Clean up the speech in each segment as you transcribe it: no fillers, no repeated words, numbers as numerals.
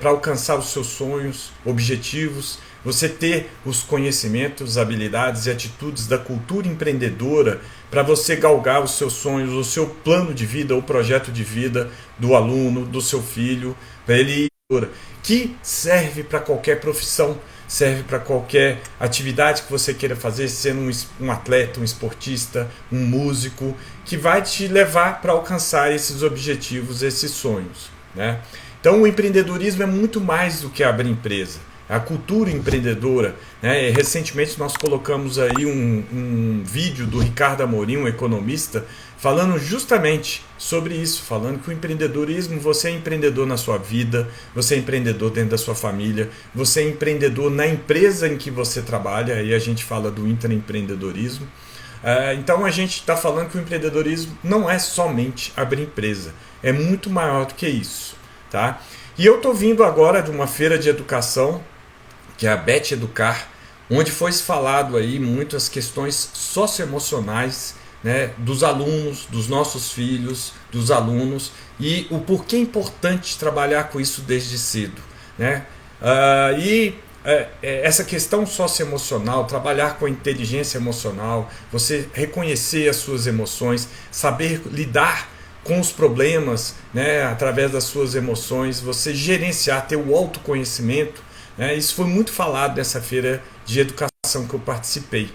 para alcançar os seus sonhos, objetivos, você ter os conhecimentos, habilidades e atitudes da cultura empreendedora para você galgar os seus sonhos, o seu plano de vida, o projeto de vida do aluno, do seu filho, para ele que serve para qualquer profissão, serve para qualquer atividade que você queira fazer, sendo um atleta, um esportista, um músico, que vai te levar para alcançar esses objetivos, esses sonhos, né? Então o empreendedorismo é muito mais do que abrir empresa. A cultura empreendedora, né? Recentemente nós colocamos aí um vídeo do Ricardo Amorim, um economista, falando justamente sobre isso, falando que o empreendedorismo, você é empreendedor na sua vida, você é empreendedor dentro da sua família, você é empreendedor na empresa em que você trabalha, aí a gente fala do intraempreendedorismo. Então a gente está falando que o empreendedorismo não é somente abrir empresa, é muito maior do que isso, tá? E eu estou vindo agora de uma feira de educação, que é a Bet Educar, onde foi falado aí muito as questões socioemocionais, né, dos alunos, dos nossos filhos, dos alunos, e o porquê é importante trabalhar com isso desde cedo, né? Essa questão socioemocional, trabalhar com a inteligência emocional, você reconhecer as suas emoções, saber lidar com os problemas, né, através das suas emoções, você gerenciar, ter o autoconhecimento, né, isso foi muito falado nessa feira de educação que eu participei.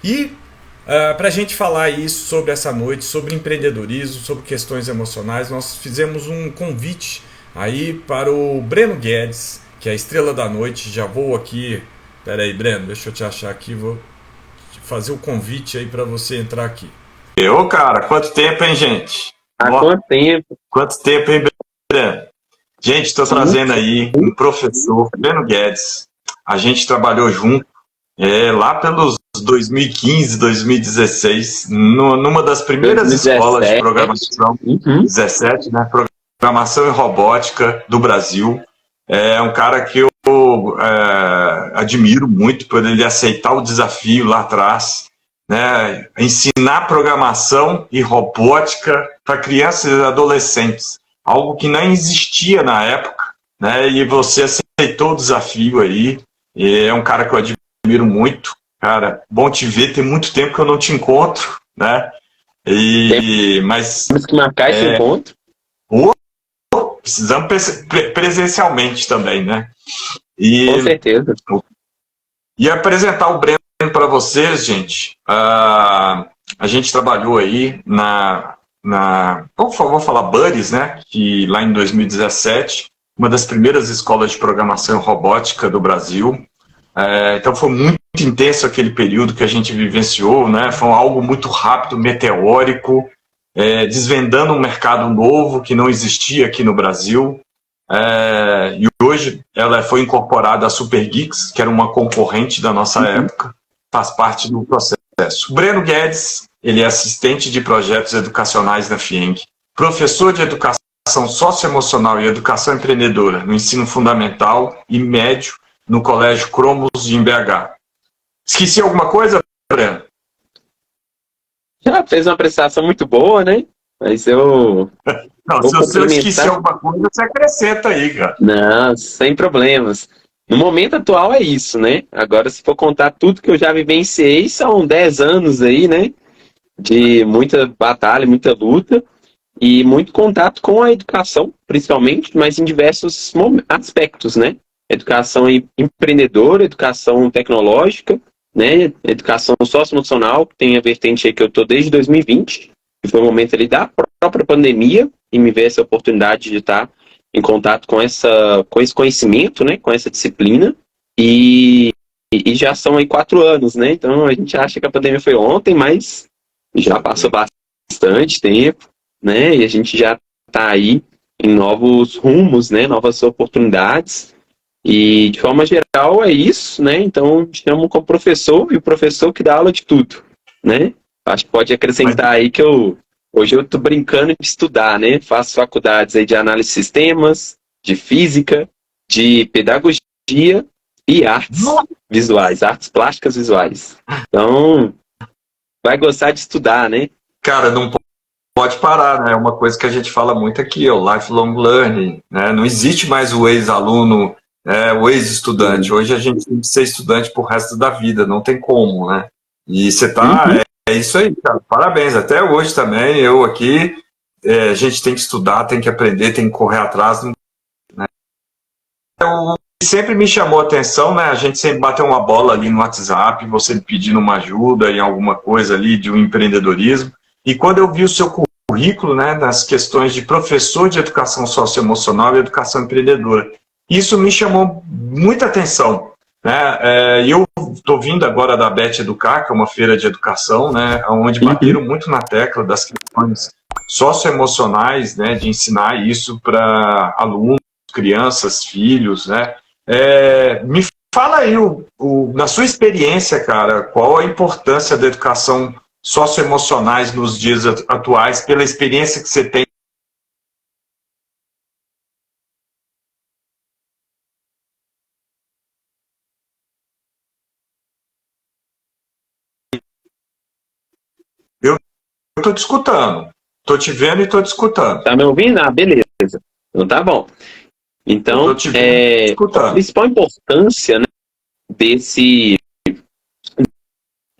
E para a gente falar isso sobre essa noite, sobre empreendedorismo, sobre questões emocionais, nós fizemos um convite aí para o Breno Guedes, que é a estrela da noite. Já vou aqui, peraí, Breno, deixa eu te achar aqui, vou fazer o convite aí para você entrar aqui. Ô, cara, quanto tempo, hein, gente? Há quanto tempo? Quanto tempo, hein, Breno? Gente, estou trazendo aí um professor, Breno Guedes. A gente trabalhou junto lá pelos 2015, 2016, numa das primeiras 2017. Escolas de programação, 17, né? Programação e robótica do Brasil. É um cara que eu admiro muito por ele aceitar o desafio lá atrás, né? Ensinar programação e robótica para crianças e adolescentes, algo que não existia na época, né? E você aceitou o desafio aí. E é um cara que eu admiro muito. Cara, bom te ver, tem muito tempo que eu não te encontro, né? Mas temos que marcar esse encontro. Precisamos presencialmente também, né? Com certeza. E apresentar o Breno para vocês, gente. A gente trabalhou aí vou falar Buddies, né? Que lá em 2017, uma das primeiras escolas de programação e robótica do Brasil. Então foi muito intenso aquele período que a gente vivenciou, né? Foi algo muito rápido, meteórico, desvendando um mercado novo que não existia aqui no Brasil. E hoje ela foi incorporada à Super Geeks, que era uma concorrente da nossa época, faz parte do processo. O Breno Guedes, ele é assistente de projetos educacionais na FIENG, professor de educação socioemocional e educação empreendedora no ensino fundamental e médio no Colégio Cromos em BH. Esqueci alguma coisa, Breno? Já fez uma prestação muito boa, né? Mas eu... Não, se eu esqueci alguma coisa, você acrescenta aí, cara. Não, sem problemas. No momento atual é isso, né? Agora, se for contar tudo que eu já vivenciei, são 10 anos aí, né? De muita batalha, muita luta e muito contato com a educação, principalmente, mas em diversos aspectos, né? Educação empreendedora, educação tecnológica, né? Educação socioemocional, que tem a vertente aí que eu estou desde 2020, que foi o momento ali da própria pandemia, e me veio essa oportunidade de estar em contato com esse conhecimento, né? Com essa disciplina, e já são aí 4 anos, né? Então a gente acha que a pandemia foi ontem, mas já passou bastante tempo, né? E a gente já está aí em novos rumos, né? Novas oportunidades. E, de forma geral, é isso, né? Então, chamo como professor, e o professor que dá aula de tudo, né? Acho que pode acrescentar aí que hoje eu estou brincando de estudar, né? Faço faculdades aí de análise de sistemas, de física, de pedagogia e artes visuais, artes plásticas visuais. Então, vai gostar de estudar, né? Cara, não pode parar, né? É uma coisa que a gente fala muito aqui, o lifelong learning, né? Não existe mais o ex-aluno, o ex-estudante. Hoje a gente tem que ser estudante pro resto da vida, não tem como, né? E você tá, é isso aí, cara. Parabéns. Até hoje também, eu aqui, a gente tem que estudar, tem que aprender, tem que correr atrás, né? Sempre me chamou a atenção, né? A gente sempre bateu uma bola ali no WhatsApp, você me pedindo uma ajuda em alguma coisa ali de um empreendedorismo. E quando eu vi o seu currículo, né, nas questões de professor de educação socioemocional e educação empreendedora, isso me chamou muita atenção, né? Eu estou vindo agora da Bet Educar, que é uma feira de educação, né, onde bateram muito na tecla das questões socioemocionais, né, de ensinar isso para alunos, crianças, filhos, né? Me fala aí, na sua experiência, cara, qual a importância da educação socioemocionais nos dias atuais, pela experiência que você tem? Eu estou te escutando, estou te vendo e estou te escutando. Tá me ouvindo? Ah, beleza. Então tá bom. Então, a principal importância, né, desse,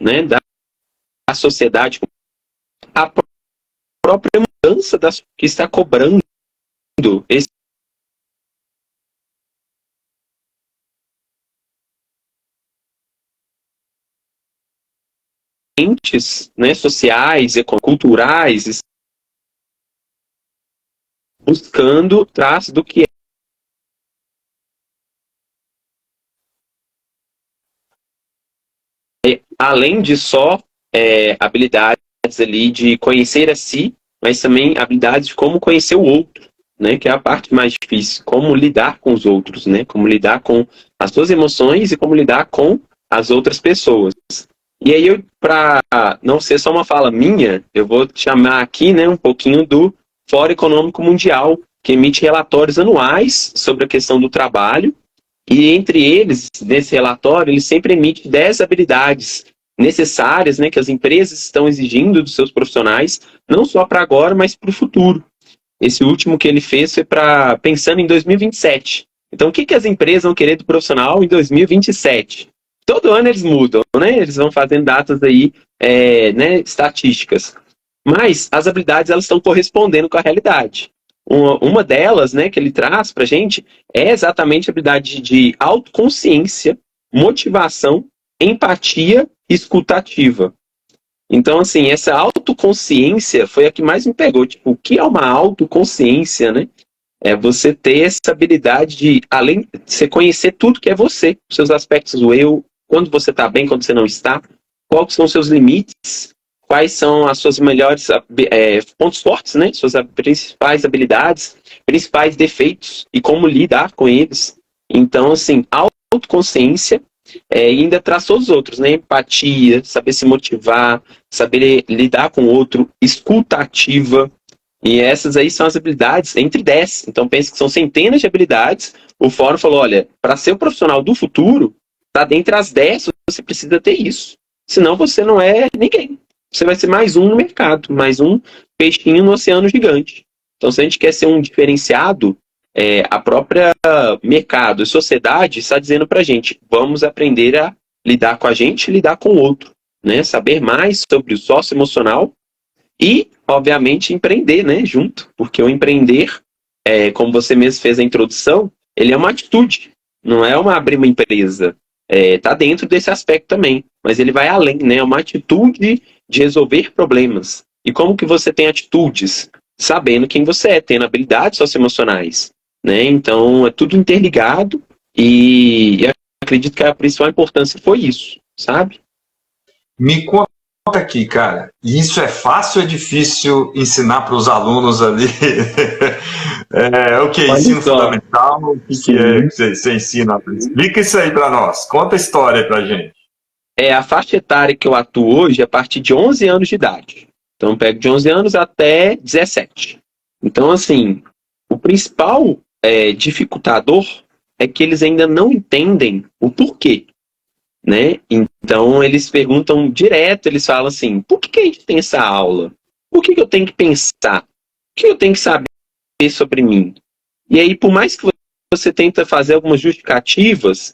né, da sociedade, a própria mudança que está cobrando esses, né, sociais, culturais, buscando traços do que além de só habilidades ali de conhecer a si, mas também habilidades de como conhecer o outro, né? Que é a parte mais difícil, como lidar com os outros, né? Como lidar com as suas emoções e como lidar com as outras pessoas. E aí, para não ser só uma fala minha, eu vou chamar aqui, né, um pouquinho do Fórum Econômico Mundial, que emite relatórios anuais sobre a questão do trabalho. E entre eles, nesse relatório, ele sempre emite 10 habilidades necessárias, né, que as empresas estão exigindo dos seus profissionais, não só para agora, mas para o futuro. Esse último que ele fez foi pensando em 2027. Então, o que as empresas vão querer do profissional em 2027? Todo ano eles mudam, né? Eles vão fazendo datas aí, né, estatísticas. Mas as habilidades, elas estão correspondendo com a realidade. Uma delas, né, que ele traz para a gente é exatamente a habilidade de autoconsciência, motivação, empatia e escutativa. Então, assim, essa autoconsciência foi a que mais me pegou. Tipo, o que é uma autoconsciência, né? É você ter essa habilidade de, além de você conhecer tudo que é você, os seus aspectos do eu, quando você está bem, quando você não está, quais são os seus limites, quais são as suas melhores pontos fortes, né? Suas principais habilidades, principais defeitos e como lidar com eles. Então, assim, autoconsciência ainda traz todos os outros, né? Empatia, saber se motivar, saber lidar com o outro, escuta ativa. E essas aí são as habilidades entre 10. Então, pense que são centenas de habilidades. O fórum falou, olha, para ser o profissional do futuro, tá dentre as 10, você precisa ter isso. Senão você não é ninguém. Você vai ser mais um no mercado, mais um peixinho no oceano gigante. Então, se a gente quer ser um diferenciado, a própria mercado e sociedade está dizendo para a gente, vamos aprender a lidar com a gente e lidar com o outro. Né? Saber mais sobre o socioemocional e, obviamente, empreender, né, junto. Porque o empreender, como você mesmo fez a introdução, ele é uma atitude, não é abrir uma empresa. Está dentro desse aspecto também, mas ele vai além, né? É uma atitude de resolver problemas. E como que você tem atitudes? Sabendo quem você é, tendo habilidades socioemocionais. Né? Então, é tudo interligado e eu acredito que a principal importância foi isso, sabe? Me conta aqui, cara, isso é fácil ou é difícil ensinar para os alunos ali? O que? Ensino fundamental? O que é que você ensina? Explica isso aí para nós, conta a história para a gente. A faixa etária que eu atuo hoje é a partir de 11 anos de idade. Então, eu pego de 11 anos até 17. Então, assim, o principal dificultador é que eles ainda não entendem o porquê. Né? Então, eles perguntam direto, eles falam assim, por que a gente tem essa aula? o que eu tenho que pensar? O que eu tenho que saber sobre mim? E aí, por mais que você tenta fazer algumas justificativas,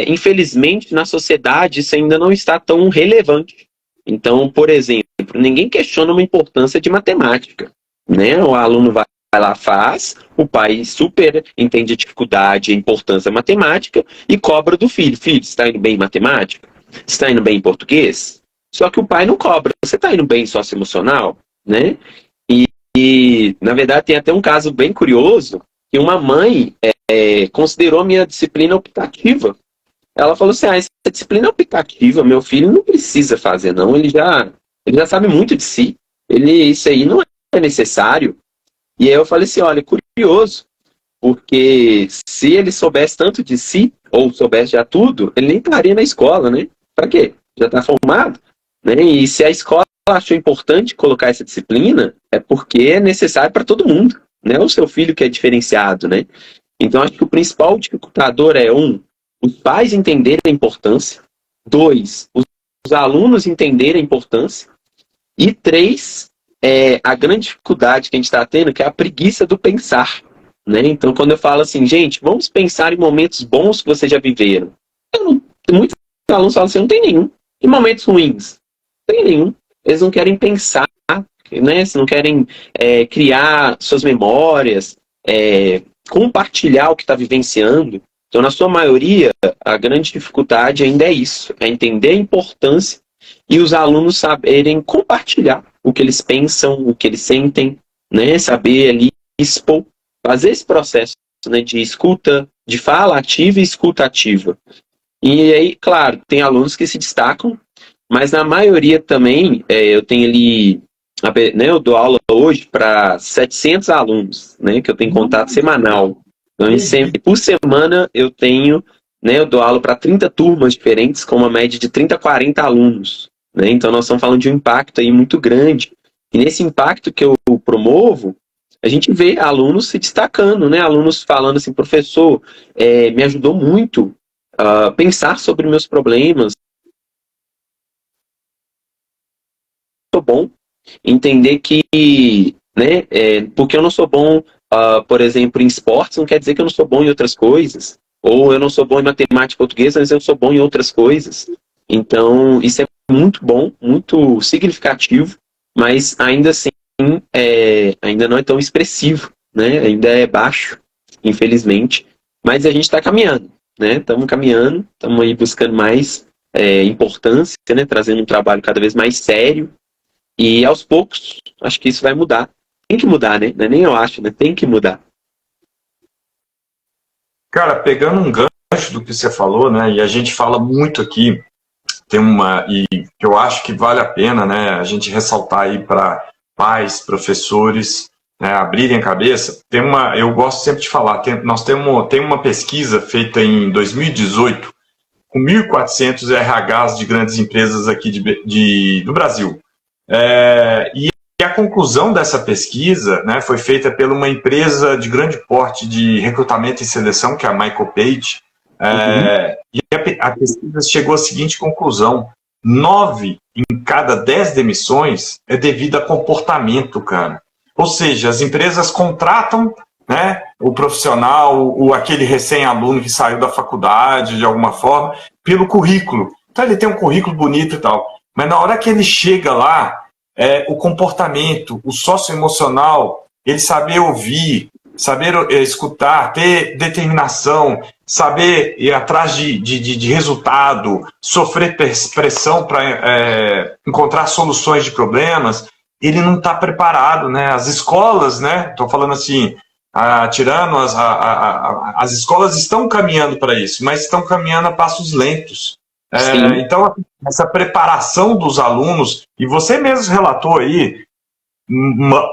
infelizmente, na sociedade, isso ainda não está tão relevante. Então, por exemplo, ninguém questiona uma importância de matemática, né? O aluno vai lá, faz, o pai super entende a dificuldade e a importância da matemática e cobra do filho. Filho, você está indo bem em matemática? Você está indo bem em português? Só que o pai não cobra. Você está indo bem em socioemocional? Né? E, na verdade, tem até um caso bem curioso que uma mãe considerou minha disciplina optativa. Ela falou assim, essa disciplina optativa, meu filho não precisa fazer, não. Ele já sabe muito de si. Isso aí não é necessário. E aí eu falei assim, olha, curioso, porque se ele soubesse tanto de si, ou soubesse já tudo, ele nem estaria na escola, né? Pra quê? Já está formado. Né? E se a escola achou importante colocar essa disciplina, é porque é necessário para todo mundo. Não é o seu filho que é diferenciado, né? Então, acho que o principal dificultador é, os pais entenderem a importância. 2, os alunos entenderem a importância. E 3, a grande dificuldade que a gente está tendo, que é a preguiça do pensar. Né? Então, quando eu falo assim, gente, vamos pensar em momentos bons que vocês já viveram. Muitos alunos falam assim, não tem nenhum. E momentos ruins? Não tem nenhum. Eles não querem pensar, né? Eles não querem criar suas memórias, compartilhar o que está vivenciando. Então, na sua maioria, a grande dificuldade ainda é isso, é entender a importância e os alunos saberem compartilhar o que eles pensam, o que eles sentem, né? Saber ali expor, fazer esse processo, né, de escuta, de fala ativa e escuta ativa. E aí, claro, tem alunos que se destacam, mas na maioria também, eu tenho ali, né, eu dou aula hoje para 700 alunos, né, que eu tenho contato semanal. Então, sempre, por semana eu tenho, né, eu dou aula para 30 turmas diferentes, com uma média de 30 a 40 alunos. Né? Então, nós estamos falando de um impacto aí muito grande. E nesse impacto que eu promovo, a gente vê alunos se destacando, né? Alunos falando assim, professor, me ajudou muito a pensar sobre meus problemas. Sou bom, entender que, né, porque eu não sou bom, por exemplo, em esportes, não quer dizer que eu não sou bom em outras coisas. Ou eu não sou bom em matemática portuguesa, mas eu sou bom em outras coisas. Então, isso é muito bom, muito significativo, mas ainda assim, ainda não é tão expressivo, né? Ainda é baixo, infelizmente. Mas a gente está caminhando, né? Estamos caminhando, estamos aí buscando mais importância, né? Trazendo um trabalho cada vez mais sério. E aos poucos, acho que isso vai mudar. Tem que mudar, né? Não é nem eu acho, né? Tem que mudar. Cara, pegando um gancho do que você falou, né? E a gente fala muito aqui, e que eu acho que vale a pena, né? A gente ressaltar aí para pais, professores, né, abrirem a cabeça. Eu gosto sempre de falar, nós tem uma pesquisa feita em 2018 com 1.400 RHs de grandes empresas aqui do Brasil. E a conclusão dessa pesquisa, né, foi feita por uma empresa de grande porte de recrutamento e seleção, que é a Michael Page, e a pesquisa chegou à seguinte conclusão: 9 em cada 10 demissões é devido a comportamento, cara. Ou seja, as empresas contratam, né, o profissional, aquele recém-aluno que saiu da faculdade, de alguma forma, pelo currículo. Então ele tem um currículo bonito e tal, mas na hora que ele chega lá, o comportamento, o socioemocional, ele saber ouvir, saber escutar, ter determinação, saber ir atrás de resultado, sofrer pressão para encontrar soluções de problemas, ele não está preparado, né? As escolas, né? Estou falando assim, tirando as escolas estão caminhando para isso, mas estão caminhando a passos lentos. Então, essa preparação dos alunos, e você mesmo relatou aí,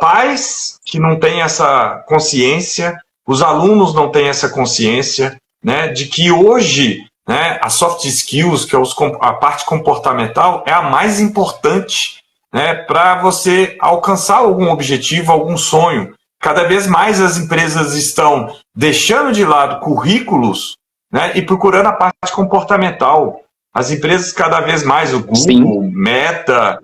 pais que não têm essa consciência, os alunos não têm essa consciência, né, de que hoje, né, a soft skills, que é a parte comportamental, é a mais importante, né, para você alcançar algum objetivo, algum sonho. Cada vez mais as empresas estão deixando de lado currículos, né, e procurando a parte comportamental. As empresas cada vez mais, o Google, Meta,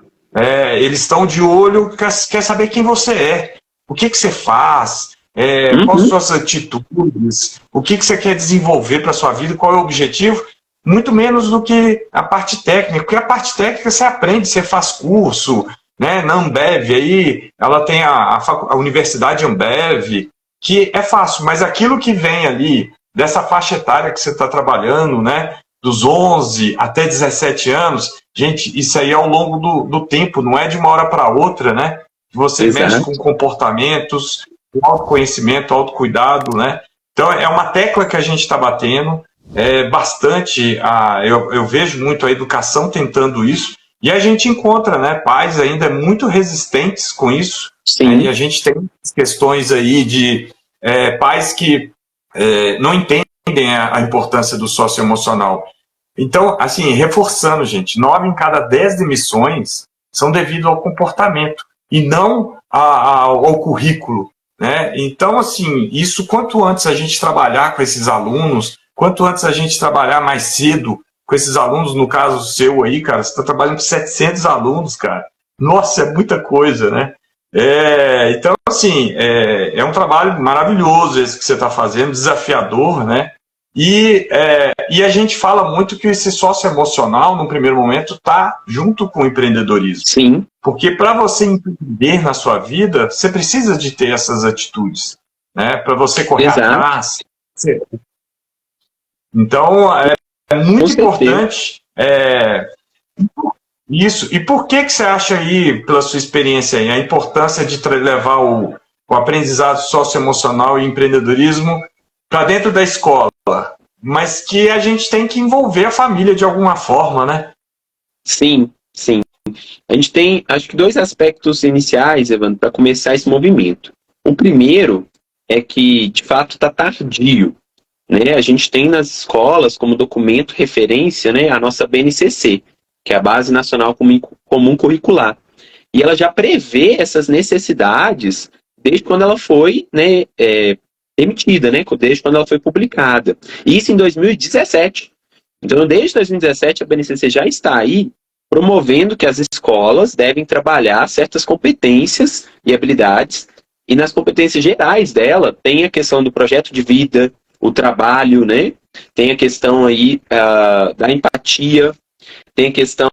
eles estão de olho, quer saber quem você é, o que você faz, quais Uhum. suas atitudes, o que você quer desenvolver para a sua vida, qual é o objetivo, muito menos do que a parte técnica, porque a parte técnica você aprende, você faz curso, né? Na Ambev, aí ela tem a Universidade Ambev, que é fácil, mas aquilo que vem ali, dessa faixa etária que você está trabalhando, né? Dos 11 até 17 anos, gente, isso aí é ao longo do tempo, não é de uma hora para outra, né? Você mexe com Exato. comportamentos, autoconhecimento, autocuidado, né? Então é uma tecla que a gente está batendo, bastante, eu vejo muito a educação tentando isso, e a gente encontra, né, pais ainda muito resistentes com isso, né, e Sim, a gente tem questões aí de pais que não entendem a importância do socioemocional. Então, assim, reforçando, gente, 9 em cada 10 demissões são devido ao comportamento e não ao currículo, né? Então, assim, isso quanto antes a gente trabalhar com esses alunos, quanto antes a gente trabalhar mais cedo com esses alunos, no caso seu aí, cara, você está trabalhando com 700 alunos, cara. Nossa, é muita coisa, né? Então, assim, é um trabalho maravilhoso esse que você está fazendo, desafiador, né? E a gente fala muito que esse sócio emocional, no primeiro momento, está junto com o empreendedorismo. sim, Porque para você empreender na sua vida, você precisa de ter essas atitudes, né? Para você correr exato, atrás. Então, é com muito certeza. importante isso. E por que você acha aí, pela sua experiência aí, a importância de levar o aprendizado socioemocional e empreendedorismo para dentro da escola? Mas que a gente tem que envolver a família de alguma forma, né? Sim, sim. A gente tem, acho que, dois aspectos iniciais, Evandro, para começar esse movimento. O primeiro é que, de fato, está tardio, né? A gente tem nas escolas como documento referência, né, a nossa BNCC, que é a Base Nacional Comum Curricular. E ela já prevê essas necessidades desde quando ela foi, né, emitida, né, desde quando ela foi publicada. Isso em 2017. Então, desde 2017, a BNCC já está aí promovendo que as escolas devem trabalhar certas competências e habilidades, e nas competências gerais dela tem a questão do projeto de vida, o trabalho, né? Tem a questão aí da empatia, tem a questão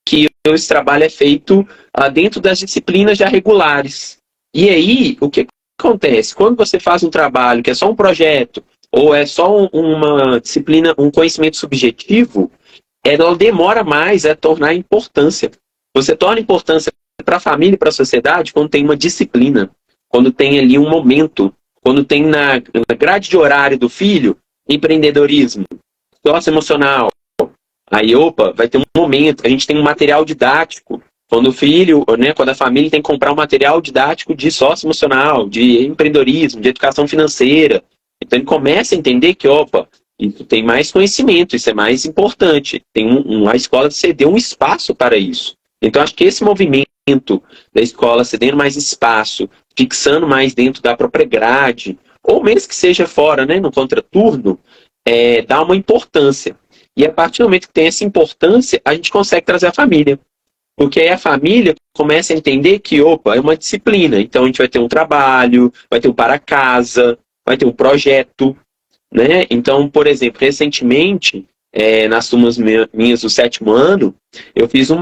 que esse trabalho é feito dentro das disciplinas já regulares. E aí, o que acontece? Quando você faz um trabalho que é só um projeto, ou é só uma disciplina, um conhecimento subjetivo, ela demora mais a tornar importância. Você torna importância para a família e para a sociedade quando tem uma disciplina, quando tem ali um momento, quando tem na grade de horário do filho empreendedorismo, socioemocional. Aí, opa, vai ter um momento, a gente tem um material didático. Quando o filho, né, quando a família tem que comprar um material didático de socioemocional, de empreendedorismo, de educação financeira. Então ele começa a entender que, opa, isso tem mais conhecimento, isso é mais importante. A escola cedeu um espaço para isso. Então acho que esse movimento da escola cedendo mais espaço, fixando mais dentro da própria grade, ou mesmo que seja fora, né, no contraturno, dá uma importância. E a partir do momento que tem essa importância, a gente consegue trazer a família. Porque aí a família começa a entender que, opa, é uma disciplina. Então a gente vai ter um trabalho, vai ter um para casa, vai ter um projeto, né? Então, por exemplo, recentemente, nas turmas minhas do sétimo ano, eu fiz um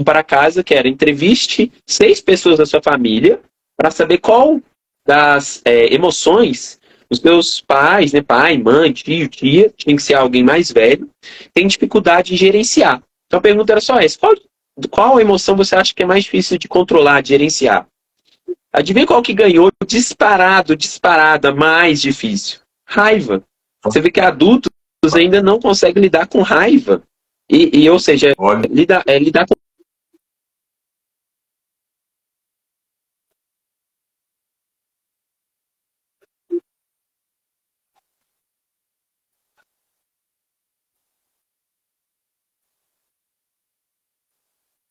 para casa que era entreviste 6 pessoas da sua família para saber qual das emoções os meus pais, né, pai, mãe, tio, tia, tinha que ser alguém mais velho, tem dificuldade em gerenciar. Então a pergunta era só essa: qual emoção você acha que é mais difícil de controlar, de gerenciar? Adivinha qual que ganhou disparada, mais difícil? Raiva. Você vê que adultos ainda não conseguem lidar com raiva. Ou seja, Olha, lidar com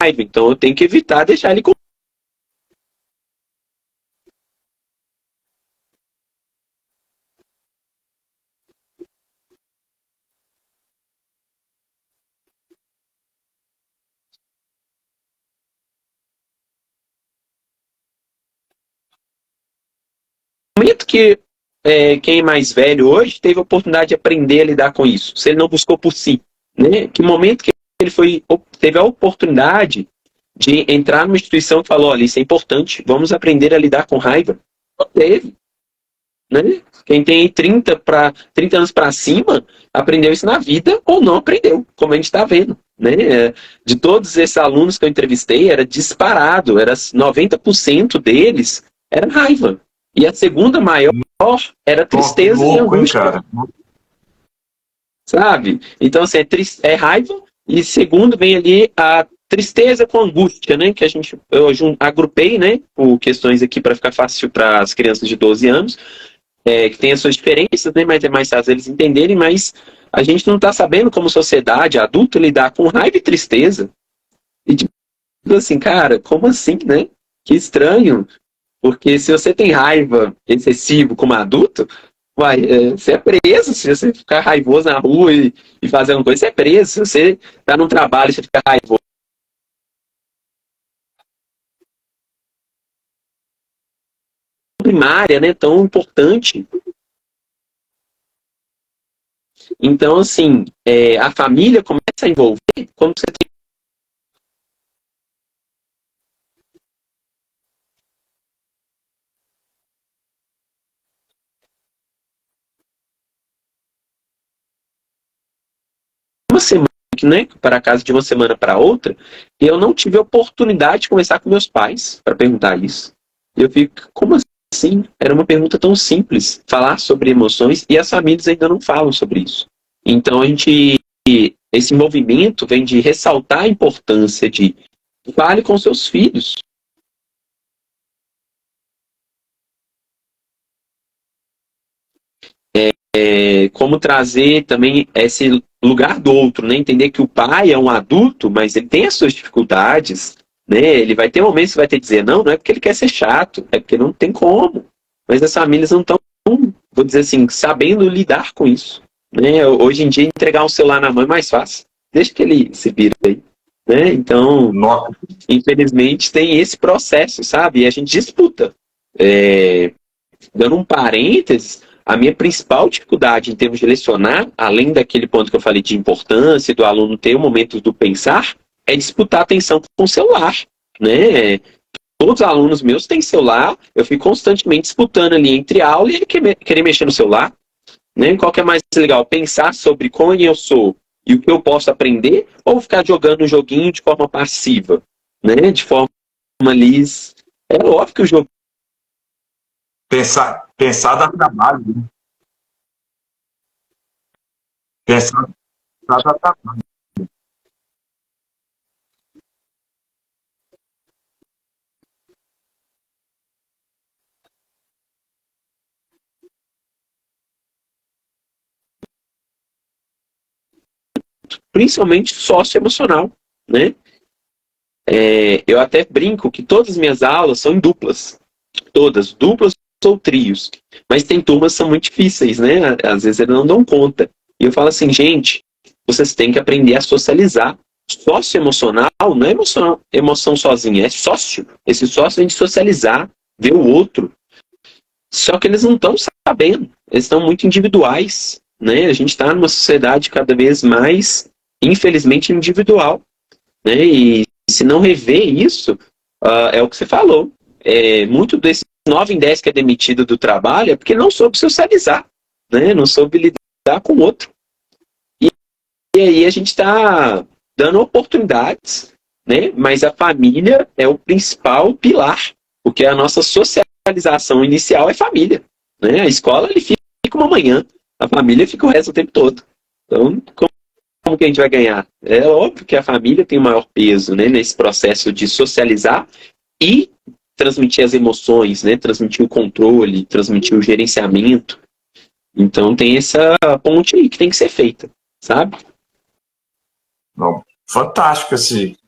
raiva, então eu tenho que evitar deixar ele com. No momento que quem é mais velho hoje teve a oportunidade de aprender a lidar com isso, se ele não buscou por si, né? Que momento que ele teve a oportunidade de entrar numa instituição que falou, olha, isso é importante, vamos aprender a lidar com raiva? Não teve, né? Quem tem 30 anos para cima, aprendeu isso na vida ou não aprendeu, como a gente está vendo, né? De todos esses alunos que eu entrevistei, era disparado, era 90% deles era raiva. E a segunda maior era tristeza e angústia. Cara. Sabe? Então, assim, é raiva, e segundo vem ali a tristeza com angústia, né? Que eu agrupei, né? Por questões aqui para ficar fácil para as crianças de 12 anos, que tem as suas diferenças, né? Mas é mais fácil eles entenderem, mas a gente não está sabendo, como sociedade, adulto, lidar com raiva e tristeza. E tipo assim, cara, como assim, né? Que estranho. Porque se você tem raiva excessiva como adulto, você é preso. Se você ficar raivoso na rua e fazer uma coisa, você é preso. Se você está num trabalho e você fica raivoso, primária, né, tão importante. Então, assim, a família começa a envolver quando você tem uma semana, né, para casa de uma semana para outra, eu não tive a oportunidade de conversar com meus pais para perguntar isso. Eu fico, como assim? Era uma pergunta tão simples, falar sobre emoções, e as famílias ainda não falam sobre isso. Então, esse movimento vem de ressaltar a importância de fale com seus filhos. Como trazer também esse lugar do outro, né? Entender que o pai é um adulto, mas ele tem as suas dificuldades, né? Ele vai ter momentos que vai ter que dizer não é porque ele quer ser chato, é porque não tem como. Mas as famílias não estão, vou dizer assim, sabendo lidar com isso, né? Hoje em dia, entregar um celular na mão é mais fácil. Deixa que ele se vira aí, né? Então, infelizmente, tem esse processo, sabe? E a gente disputa. Dando um parênteses, a minha principal dificuldade em termos de lecionar, além daquele ponto que eu falei de importância do aluno ter o momento do pensar, é disputar a atenção com o celular, né? Todos os alunos meus têm celular, eu fico constantemente disputando ali entre aula e ele querer mexer no celular, né? Qual que é mais legal? Pensar sobre quem eu sou e o que eu posso aprender, ou ficar jogando um joguinho de forma passiva, né? De forma lisa. É óbvio que o jogo Pensar dá trabalho. Né? Pensar dá trabalho. Principalmente socioemocional, né? Eu até brinco que todas as minhas aulas são em duplas. Todas, duplas ou trios. Mas tem turmas que são muito difíceis, né? Às vezes eles não dão conta. E eu falo assim, gente, vocês têm que aprender a socializar. Socioemocional não é emoção sozinha, é sócio. Esse sócio vem de socializar, ver o outro. Só que eles não estão sabendo. Eles estão muito individuais, né? A gente está numa sociedade cada vez mais, infelizmente, individual, né? E se não rever isso, é o que você falou. Muito desse 9 em 10 que é demitido do trabalho é porque não soube socializar, né? Não soube lidar com o outro. E aí a gente está dando oportunidades, né? Mas a família é o principal pilar, porque a nossa socialização inicial é família, né? A escola ele fica uma manhã, a família fica o resto do tempo todo. Então, como que a gente vai ganhar? É óbvio que a família tem o maior peso, né, nesse processo de socializar e transmitir as emoções, né, transmitir o controle, transmitir o gerenciamento. Então tem essa ponte aí que tem que ser feita, sabe? Não, Fantástico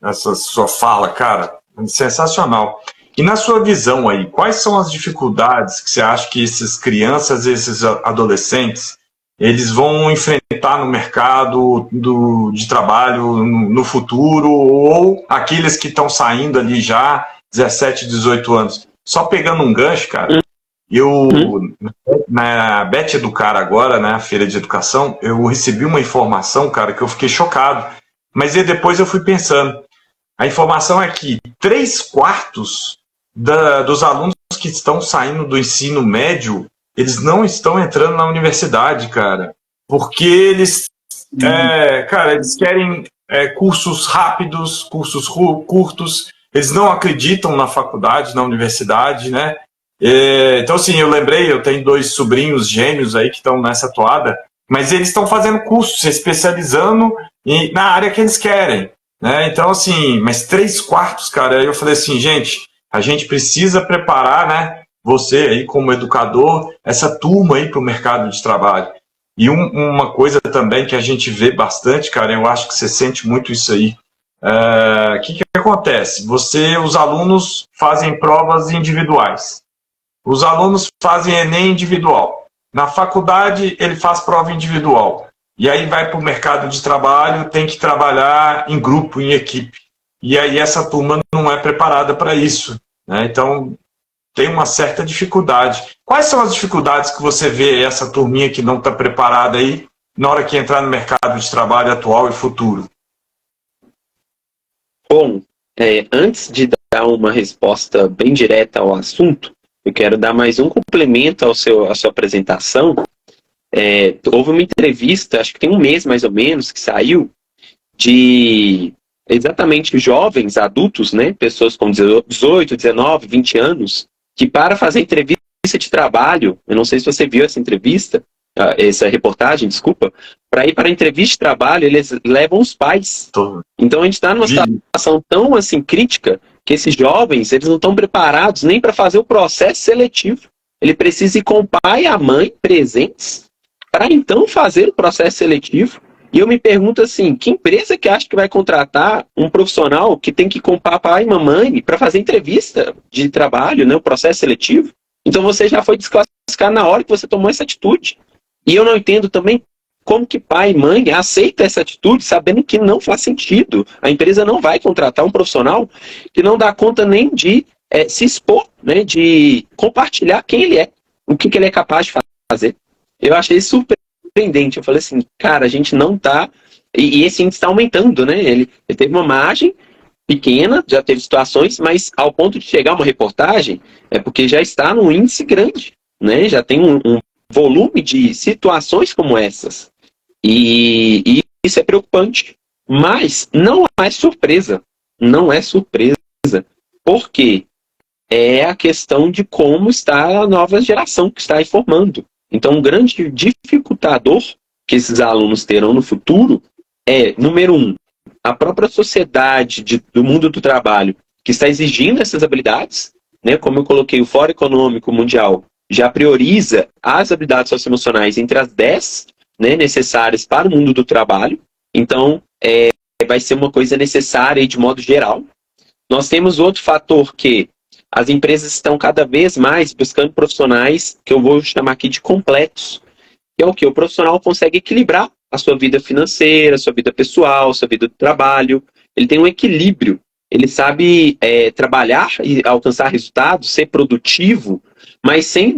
essa sua fala, cara. Sensacional. E na sua visão aí, quais são as dificuldades que você acha que essas crianças, esses adolescentes, eles vão enfrentar no mercado de trabalho no futuro, ou aqueles que estão saindo ali já, 17, 18 anos? Só pegando um gancho, cara, eu, na Bet Educar agora, né, a feira de educação, eu recebi uma informação, cara, que eu fiquei chocado. Mas depois eu fui pensando. A informação é que 3/4 dos alunos que estão saindo do ensino médio, eles não estão entrando na universidade, cara. Porque eles, eles querem cursos rápidos, cursos curtos. Eles não acreditam na faculdade, na universidade, né? Então, assim, eu lembrei, eu tenho 2 sobrinhos gêmeos aí que estão nessa toada, mas eles estão fazendo cursos, se especializando na área que eles querem, né? Então, assim, mas 3/4, cara, aí eu falei assim, gente, a gente precisa preparar, né, você aí como educador, essa turma aí para o mercado de trabalho. E uma coisa também que a gente vê bastante, cara, eu acho que você sente muito isso aí. O que acontece? Os alunos fazem provas individuais. Os alunos fazem Enem individual. Na faculdade, ele faz prova individual. E aí vai para o mercado de trabalho, tem que trabalhar em grupo, em equipe. E aí essa turma não é preparada para isso, né? Então, tem uma certa dificuldade. Quais são as dificuldades que você vê essa turminha que não está preparada aí na hora que entrar no mercado de trabalho atual e futuro? Bom, antes de dar uma resposta bem direta ao assunto, eu quero dar mais um complemento à sua apresentação. Houve uma entrevista, acho que tem um mês mais ou menos, que saiu de exatamente jovens, adultos, né? Pessoas com 18, 19, 20 anos, que para fazer entrevista de trabalho, eu não sei se você viu essa entrevista, essa reportagem, desculpa, para ir para a entrevista de trabalho, eles levam os pais. Então a gente está numa situação tão assim crítica que esses jovens, eles não estão preparados nem para fazer o processo seletivo. Ele precisa ir com o pai e a mãe presentes para então fazer o processo seletivo. E eu me pergunto assim, que empresa que acha que vai contratar um profissional que tem que ir com papai e mamãe para fazer entrevista de trabalho, né, o processo seletivo? Então você já foi desclassificado na hora que você tomou essa atitude. E eu não entendo também como que pai e mãe aceitam essa atitude sabendo que não faz sentido. A empresa não vai contratar um profissional que não dá conta nem de se expor, né, de compartilhar quem ele é, o que ele é capaz de fazer. Eu achei surpreendente. Eu falei assim, cara, a gente não tá... E esse índice está aumentando, né? Ele teve uma margem pequena, já teve situações, mas ao ponto de chegar uma reportagem, é porque já está num índice grande, né? Já tem um volume de situações como essas. E isso é preocupante. Mas não é surpresa. Não é surpresa. Porque é a questão de como está a nova geração que está aí formando. Então, um grande dificultador que esses alunos terão no futuro é, número 1, a própria sociedade do mundo do trabalho que está exigindo essas habilidades, né? Como eu coloquei, o Fórum Econômico Mundial já prioriza as habilidades socioemocionais entre as 10, né, necessárias para o mundo do trabalho. Então, vai ser uma coisa necessária de modo geral. Nós temos outro fator que as empresas estão cada vez mais buscando profissionais que eu vou chamar aqui de completos. Que é o que? O profissional consegue equilibrar a sua vida financeira, a sua vida pessoal, a sua vida do trabalho. Ele tem um equilíbrio. Ele sabe trabalhar e alcançar resultados, ser produtivo, mas sem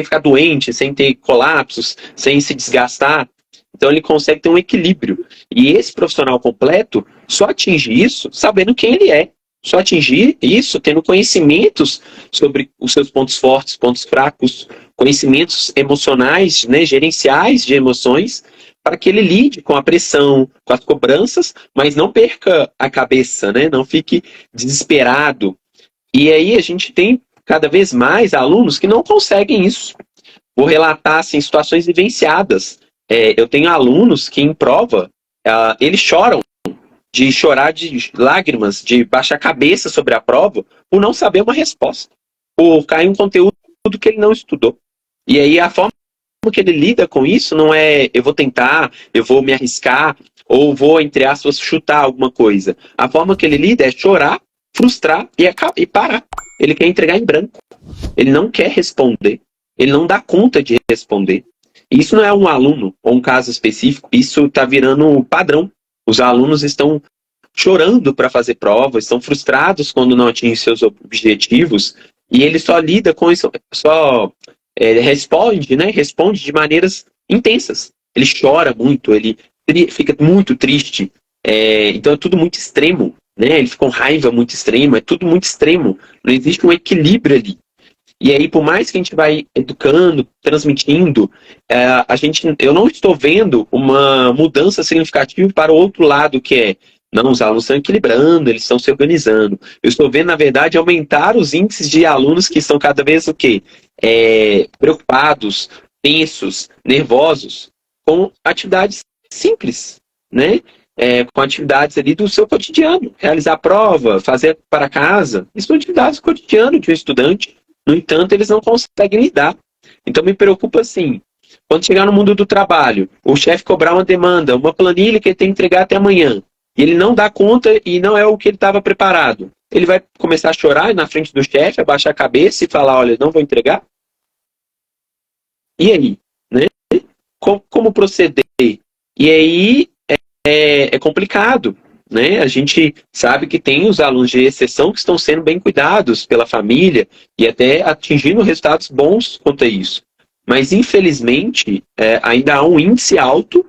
ficar doente, sem ter colapsos, sem se desgastar. Então ele consegue ter um equilíbrio. E esse profissional completo só atinge isso sabendo quem ele é. Só atingir isso tendo conhecimentos sobre os seus pontos fortes, pontos fracos, conhecimentos emocionais, né, gerenciais de emoções, para que ele lide com a pressão, com as cobranças, mas não perca a cabeça, né, não fique desesperado. E aí a gente tem cada vez mais alunos que não conseguem isso. Vou relatar assim, situações vivenciadas. Eu tenho alunos que em prova, eles choram, de chorar de lágrimas, de baixar a cabeça sobre a prova, por não saber uma resposta, por cair um conteúdo que ele não estudou. E aí a forma que ele lida com isso não é eu vou tentar, eu vou me arriscar, ou vou, entre aspas, chutar alguma coisa. A forma que ele lida é chorar, frustrar e parar. Ele quer entregar em branco. Ele não quer responder. Ele não dá conta de responder. E isso não é um aluno ou um caso específico. Isso está virando padrão. Os alunos estão chorando para fazer prova, estão frustrados quando não atingem seus objetivos, e ele só lida com isso, responde, né? Responde de maneiras intensas. Ele chora muito, ele fica muito triste. Então é tudo muito extremo, né? Ele fica com raiva muito extrema, é tudo muito extremo. Não existe um equilíbrio ali. E aí, por mais que a gente vai educando, transmitindo, eu não estou vendo uma mudança significativa para o outro lado, que é, não, os alunos estão equilibrando, eles estão se organizando. Eu estou vendo, na verdade, aumentar os índices de alunos que estão cada vez o quê? Preocupados, tensos, nervosos, com atividades simples, né? Com atividades ali do seu cotidiano. Realizar prova, fazer para casa. Isso são atividades cotidianas de um estudante. No entanto, eles não conseguem lidar. Então, me preocupa assim, quando chegar no mundo do trabalho, o chefe cobrar uma demanda, uma planilha que ele tem que entregar até amanhã, e ele não dá conta e não é o que ele estava preparado. Ele vai começar a chorar na frente do chefe, abaixar a cabeça e falar, olha, não vou entregar? E aí? Né? Como proceder? E aí é complicado. Né? A gente sabe que tem os alunos de exceção que estão sendo bem cuidados pela família e até atingindo resultados bons quanto a isso. Mas, infelizmente, ainda há um índice alto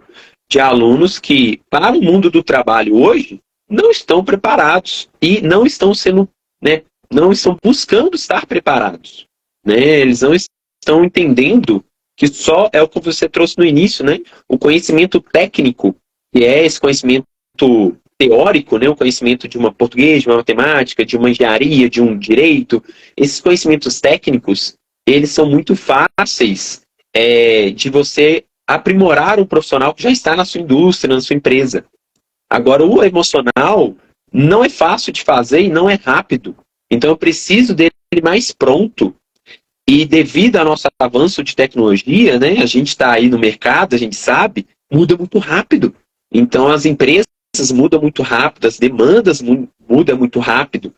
de alunos que, para o mundo do trabalho hoje, não estão preparados e não estão sendo, né, não estão buscando estar preparados. Né? Eles não estão entendendo que só é o que você trouxe no início, né? O conhecimento técnico, que é esse conhecimento teórico, né, o conhecimento de uma português, de uma matemática, de uma engenharia, de um direito, esses conhecimentos técnicos, eles são muito fáceis de você aprimorar um profissional que já está na sua indústria, na sua empresa. Agora, o emocional não é fácil de fazer e não é rápido. Então, eu preciso dele mais pronto. E devido ao nosso avanço de tecnologia, né, a gente está aí no mercado, a gente sabe, muda muito rápido. Então, as empresas mudam muito rápido, as demandas mudam muito rápido.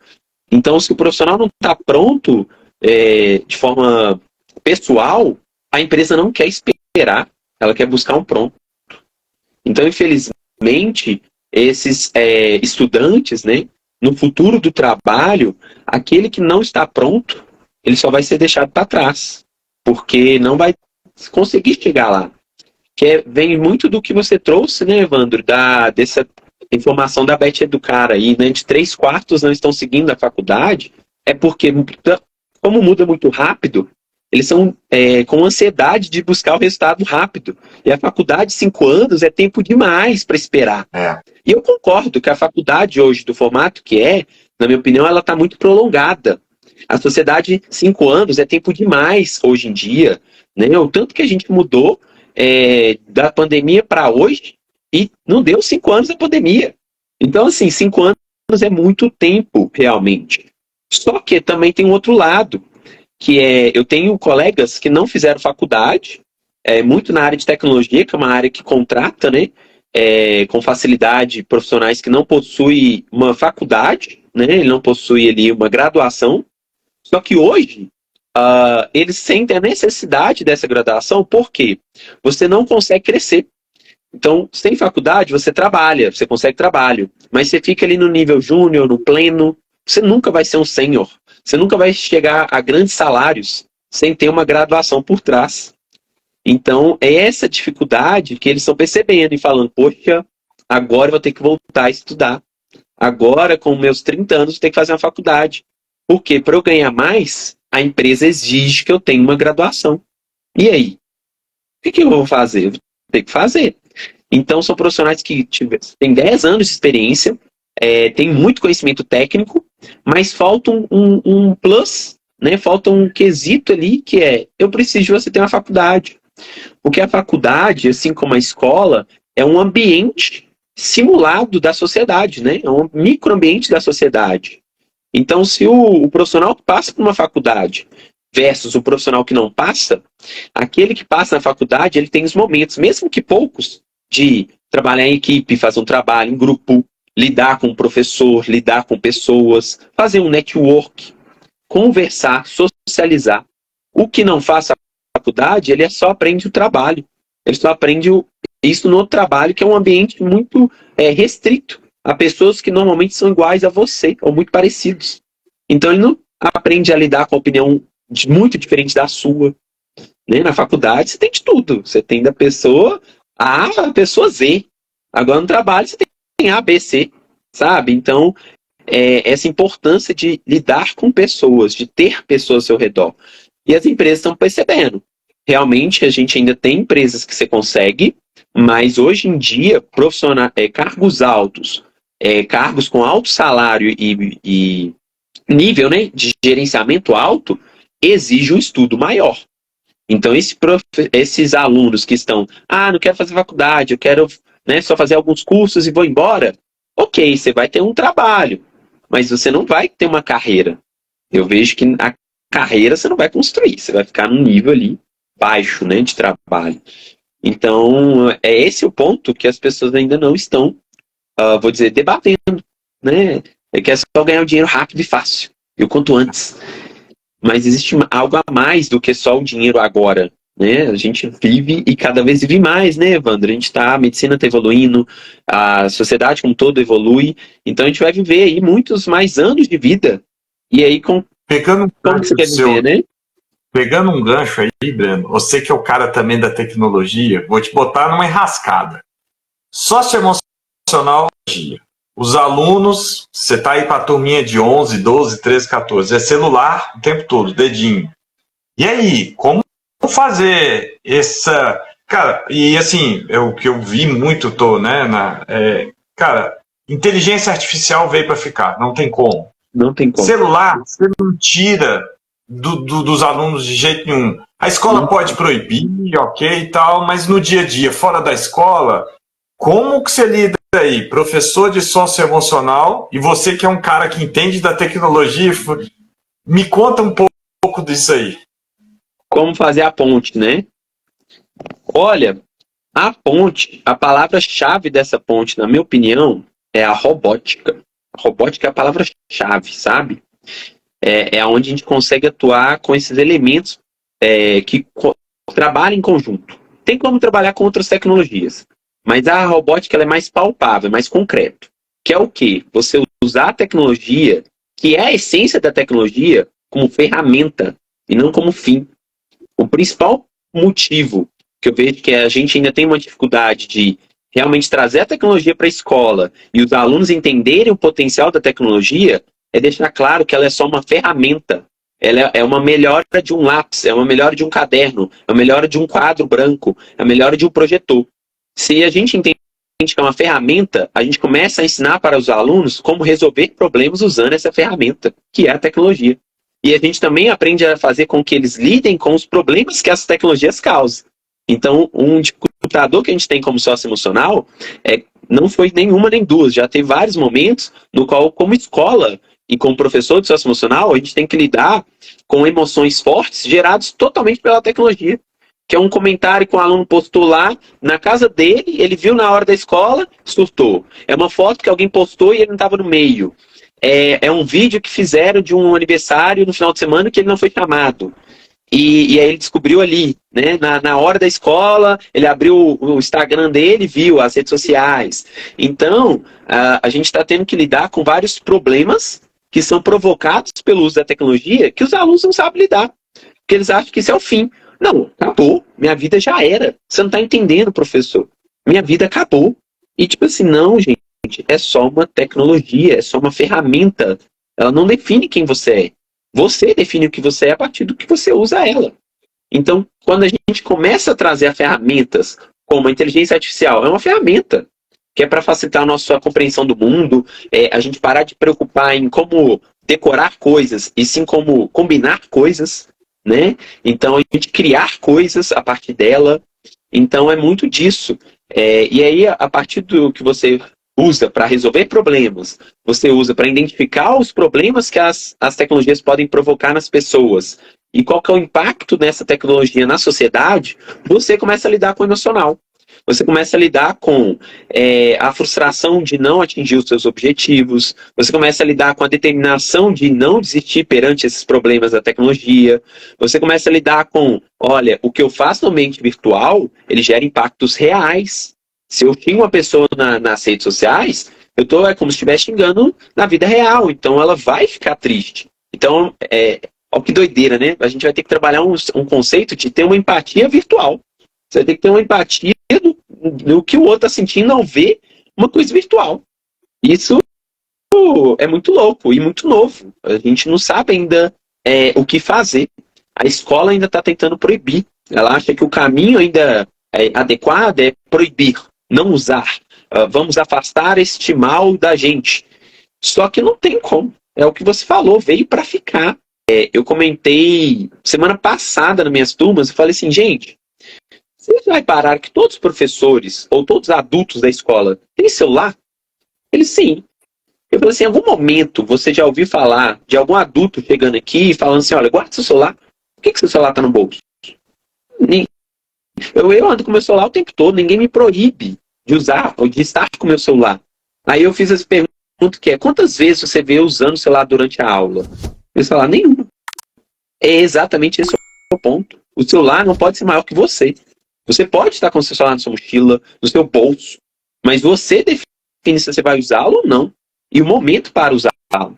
Então, se o profissional não está pronto de forma pessoal, a empresa não quer esperar, ela quer buscar um pronto. Então, infelizmente, esses estudantes, né, no futuro do trabalho, aquele que não está pronto, ele só vai ser deixado para trás, porque não vai conseguir chegar lá. Vem muito do que você trouxe, né, Evandro, dessa informação da Beth Educar aí, né, de 3/4 não estão seguindo a faculdade, é porque, como muda muito rápido, eles são com ansiedade de buscar o resultado rápido. E a faculdade, 5 anos, é tempo demais para esperar. E eu concordo que a faculdade hoje, do formato que na minha opinião, ela está muito prolongada. A sociedade, 5 anos, é tempo demais hoje em dia. Né? O tanto que a gente mudou da pandemia para hoje, e não deu 5 anos da pandemia. Então, assim, 5 anos é muito tempo, realmente. Só que também tem um outro lado, que eu tenho colegas que não fizeram faculdade, muito na área de tecnologia, que é uma área que contrata, né, com facilidade profissionais que não possuem uma faculdade, né, ele não possui ali uma graduação. Só que hoje, eles sentem a necessidade dessa graduação, porque você não consegue crescer. Então, sem faculdade, você trabalha, você consegue trabalho, mas você fica ali no nível júnior, no pleno, você nunca vai ser um sênior, você nunca vai chegar a grandes salários sem ter uma graduação por trás. Então, é essa dificuldade que eles estão percebendo e falando, poxa, agora eu vou ter que voltar a estudar. Agora, com meus 30 anos, eu tenho que fazer uma faculdade. Porque para eu ganhar mais, a empresa exige que eu tenha uma graduação. E aí? O que eu vou fazer? Eu vou ter que fazer. Então, são profissionais que têm 10 anos de experiência, têm muito conhecimento técnico, mas falta um plus, né? Falta um quesito ali que eu preciso de você ter uma faculdade. Porque a faculdade, assim como a escola, é um ambiente simulado da sociedade, né? É um microambiente da sociedade. Então, se o profissional que passa por uma faculdade versus o profissional que não passa, aquele que passa na faculdade, ele tem os momentos, mesmo que poucos, de trabalhar em equipe, fazer um trabalho em grupo, lidar com o professor, lidar com pessoas, fazer um network, conversar, socializar. O que não faz a faculdade, ele só aprende o trabalho. Ele só aprende isso no trabalho, que é um ambiente muito restrito a pessoas que normalmente são iguais a você, ou muito parecidos. Então ele não aprende a lidar com a opinião muito diferente da sua. Né? Na faculdade você tem de tudo. Você tem da pessoa A à pessoa Z. Agora no trabalho você tem A, B, C. Sabe? Então, essa importância de lidar com pessoas, de ter pessoas ao seu redor. E as empresas estão percebendo. Realmente, a gente ainda tem empresas que você consegue, mas hoje em dia, cargos altos, cargos com alto salário e nível, né, de gerenciamento alto, exige um estudo maior. Então, esses alunos que estão, não quero fazer faculdade, eu quero, né, só fazer alguns cursos e vou embora. Ok, você vai ter um trabalho, mas você não vai ter uma carreira. Eu vejo que a carreira você não vai construir, você vai ficar num nível ali baixo, né, de trabalho. Então, é esse o ponto que as pessoas ainda não estão, vou dizer, debatendo, né? Que é só ganhar o dinheiro rápido e fácil, e o quanto antes. Mas existe algo a mais do que só o dinheiro agora, né? A gente vive e cada vez vive mais, né, Evandro? A medicina está evoluindo, a sociedade como todo evolui, então a gente vai viver aí muitos mais anos de vida. E aí, como você quer viver, né? Pegando um gancho aí, Breno, você que é o cara também da tecnologia, vou te botar numa enrascada. Socioemocional, os alunos, você está aí para a turminha de 11, 12, 13, 14, é celular o tempo todo, dedinho. E aí, como fazer essa... Cara, e assim, o que eu vi muito, cara, inteligência artificial veio para ficar, não tem como. Não tem como. Celular, você não tira dos alunos de jeito nenhum. A escola pode proibir, ok e tal, mas no dia a dia, fora da escola, como que você lida aí? Professor de socioemocional, e você que é um cara que entende da tecnologia, me conta um pouco disso aí. Como fazer a ponte, né? Olha, a ponte, a palavra-chave dessa ponte, na minha opinião, é a robótica. A robótica é a palavra-chave, sabe? É onde a gente consegue atuar com esses elementos que trabalham em conjunto. Tem como trabalhar com outras tecnologias, mas a robótica ela é mais palpável, mais concreto. Que é o quê? Você usar a tecnologia, que é a essência da tecnologia, como ferramenta e não como fim. O principal motivo que eu vejo que a gente ainda tem uma dificuldade de realmente trazer a tecnologia para a escola e os alunos entenderem o potencial da tecnologia é deixar claro que ela é só uma ferramenta. Ela é uma melhora de um lápis, é uma melhora de um caderno, é uma melhora de um quadro branco, é uma melhora de um projetor. Se a gente entende que é uma ferramenta, a gente começa a ensinar para os alunos como resolver problemas usando essa ferramenta, que é a tecnologia. E a gente também aprende a fazer com que eles lidem com os problemas que as tecnologias causam. Então, um dificultador que a gente tem como socioemocional não foi nenhuma nem duas. Já teve vários momentos no qual, como escola e como professor de socioemocional, a gente tem que lidar com emoções fortes geradas totalmente pela tecnologia. Que é um comentário que um aluno postou lá na casa dele, ele viu na hora da escola, surtou. É uma foto que alguém postou e ele não estava no meio. É um vídeo que fizeram de um aniversário no final de semana que ele não foi chamado. E aí ele descobriu ali, né, na hora da escola, ele abriu o Instagram dele, viu as redes sociais. Então, a gente está tendo que lidar com vários problemas que são provocados pelo uso da tecnologia que os alunos não sabem lidar. Porque eles acham que isso é o fim. Não, acabou. Minha vida já era. Você não está entendendo, professor. Minha vida acabou. E tipo assim, não, gente, é só uma tecnologia, é só uma ferramenta. Ela não define quem você é. Você define o que você é a partir do que você usa ela. Então, quando a gente começa a trazer ferramentas como a inteligência artificial, é uma ferramenta que é para facilitar a nossa compreensão do mundo, a gente parar de preocupar em como decorar coisas e sim como combinar coisas, né? Então, a gente criar coisas a partir dela. Então, é muito disso. E aí, a partir do que você usa para resolver problemas, você usa para identificar os problemas que as tecnologias podem provocar nas pessoas e qual que é o impacto dessa tecnologia na sociedade, você começa a lidar com o emocional. você começa a lidar com a frustração de não atingir os seus objetivos, você começa a lidar com a determinação de não desistir perante esses problemas da tecnologia, você começa a lidar com, olha, o que eu faço no ambiente virtual, ele gera impactos reais. Se eu xingo uma pessoa nas redes sociais, é como se estivesse xingando na vida real, então ela vai ficar triste. Então, olha que doideira, né? A gente vai ter que trabalhar um conceito de ter uma empatia virtual. Você vai ter que ter uma empatia do que o outro está sentindo ao ver uma coisa virtual. Isso é muito louco e muito novo. A gente não sabe ainda o que fazer. A escola ainda está tentando proibir. Ela acha que o caminho ainda adequado é proibir, não usar. Vamos afastar este mal da gente. Só que não tem como. É o que você falou, veio para ficar. Eu comentei semana passada nas minhas turmas, eu falei assim, gente, vocês vai parar que todos os professores ou todos os adultos da escola têm celular? Eles sim. Eu falei assim, em algum momento você já ouviu falar de algum adulto chegando aqui e falando assim, olha, guarda seu celular. Por que seu celular está no bolso? Eu ando com meu celular o tempo todo, ninguém me proíbe de usar ou de estar com meu celular. Aí eu fiz essa pergunta que é, quantas vezes você vê usando o celular durante a aula? Eu falar, nenhuma. É exatamente esse o ponto. O celular não pode ser maior que você. Você pode estar com o seu celular na sua mochila, no seu bolso, mas você define se você vai usá-lo ou não. E o momento para usá-lo.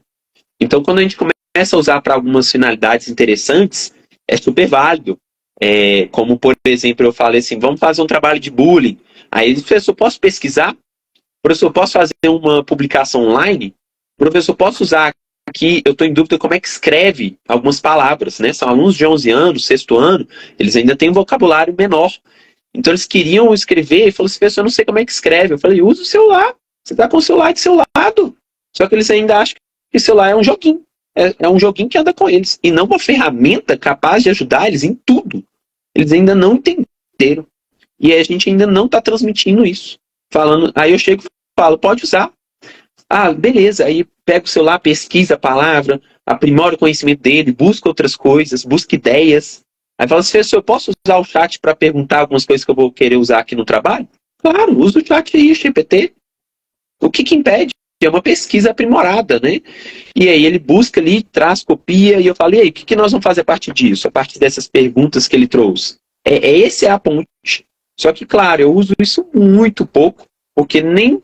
Então, quando a gente começa a usar para algumas finalidades interessantes, é super válido. Como, por exemplo, eu falei assim, vamos fazer um trabalho de bullying. Aí, professor, posso pesquisar? Professor, posso fazer uma publicação online? Professor, posso usar aqui, eu estou em dúvida como é que escreve algumas palavras, né? São alunos de 11 anos, 6º ano, eles ainda têm um vocabulário menor. Então eles queriam escrever e falaram assim, professor, eu não sei como é que escreve. Eu falei, usa o celular, você está com o celular do seu lado. Só que eles ainda acham que o celular é um joguinho. É um joguinho que anda com eles. E não uma ferramenta capaz de ajudar eles em tudo. Eles ainda não entenderam. E a gente ainda não está transmitindo isso. Aí eu chego e falo, pode usar. Ah, beleza. Aí pega o celular, pesquisa a palavra, aprimora o conhecimento dele, busca outras coisas, busca ideias. Aí fala assim, professor, eu posso usar o chat para perguntar algumas coisas que eu vou querer usar aqui no trabalho? Claro, usa o chat aí, GPT. O que impede? É uma pesquisa aprimorada, né? E aí ele busca ali, traz, copia, e eu falei, e aí, o que nós vamos fazer a partir disso? A partir dessas perguntas que ele trouxe. Esse é a ponte. Só que, claro, eu uso isso muito pouco, porque nem